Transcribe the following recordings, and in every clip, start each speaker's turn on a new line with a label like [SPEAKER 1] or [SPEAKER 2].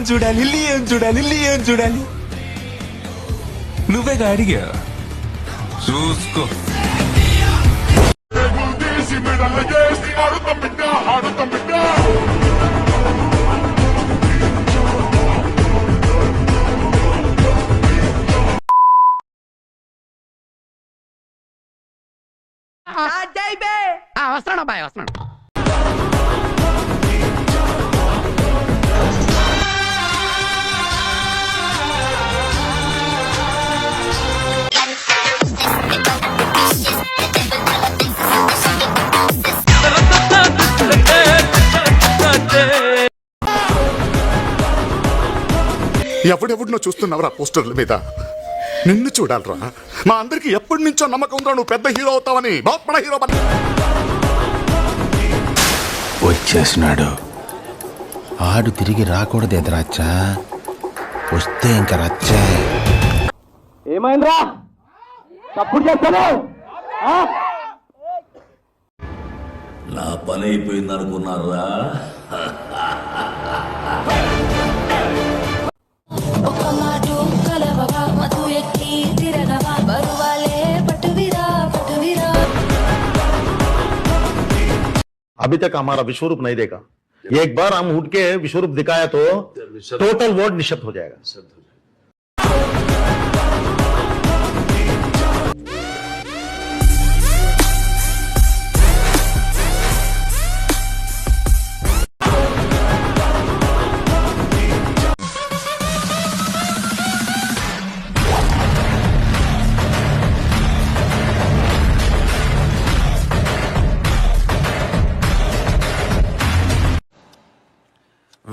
[SPEAKER 1] చూడాలి లియోన్ చూడాలి లియోన్ చూడాలి. నువ్వేగా అడిగా, చూసుకో.
[SPEAKER 2] వస్తున్నాడు అబ్బాయి, వస్తున్నాడు.
[SPEAKER 3] ఎవడెవడినో చూస్తున్నావురా పోస్టర్ల మీద? నిన్ను చూడాలరా. మా అందరికి ఎప్పటి నుంచో నమ్మకం ఉందా నువ్వు పెద్ద హీరో అవుతావని. బాగా హీరో
[SPEAKER 4] వచ్చేసినాడు. ఆడు తిరిగి రాకూడదు ఎదురచ్చా, వస్తే ఇంక రచ్చా.
[SPEAKER 2] ఏమైందిరా? తప్పుడు చేస్తాను.
[SPEAKER 5] నా పని అయిపోయింది అనుకున్నారా?
[SPEAKER 6] अभी तक हमारा विश्वरूप नहीं देखा. एक बार हम उठ के विश्वरूप दिखाया तो टोटल वर्ल्ड निशब्द हो जाएगा.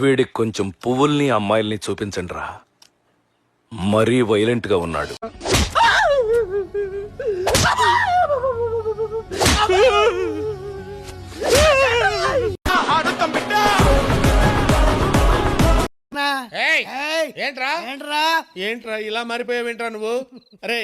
[SPEAKER 1] వీడికి కొంచెం పువ్వుల్ని అమ్మాయిల్ని చూపించండి రా, మరీ వైలెంట్ గా ఉన్నాడు.
[SPEAKER 7] ఏంట్రా ఇలా మారిపోయావేంట్రా నువ్వు? అరే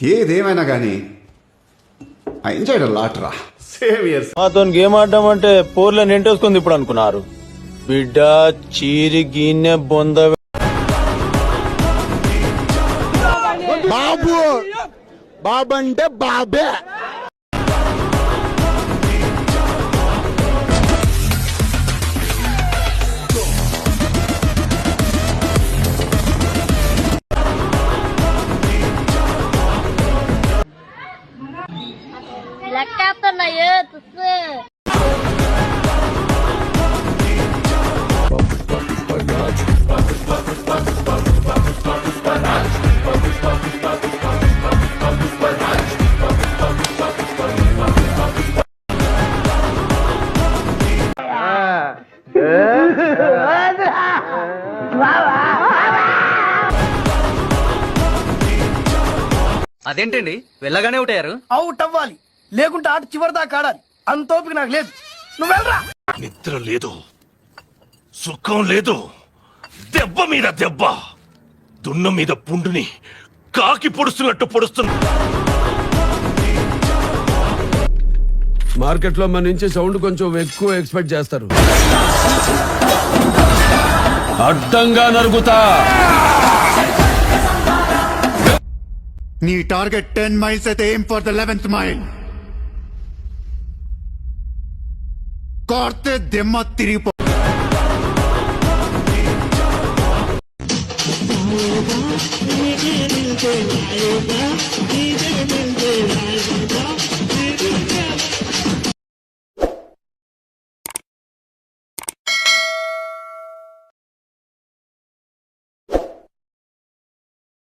[SPEAKER 3] ఏదేమైనా కానీ ఐ ఎంజాయ్డ్ ఎ లాట్ రా. సేవియర్స్
[SPEAKER 6] మాతో గేమ్ ఆడడం అంటే పోర్లో నెంటేసుకుంది ఇప్పుడు అనుకున్నారు. బిడ్డ చీరి గిన్నె బొంద బాబు బాబంటే బాబే.
[SPEAKER 2] అదేంటండి వెళ్ళగానే అవుట్ అయ్యారు?
[SPEAKER 7] అవుట్ అవ్వాలి, లేకుంటే ఆట చివరి దాకా ఆడాలి. అంత ఓపిక నాకు లేదు. నువ్వు వెళ్ళరా.
[SPEAKER 5] నిద్ర లేదు, సుఖం లేదు, దెబ్బ మీద దెబ్బ, దున్న మీద పుండుని కాకి పొడుస్తున్నట్టు పొడుస్తున్నా.
[SPEAKER 7] మార్కెట్ లో మన నుంచి సౌండ్ కొంచెం ఎక్కువ ఎక్స్పెక్ట్ చేస్తారు. అడ్డంగా నరుగుతా.
[SPEAKER 3] నీ టార్గెట్ 10 మైల్స్ అయితే aim for the 11th mile. కార్తే దెమ్మ తిరిగిపో.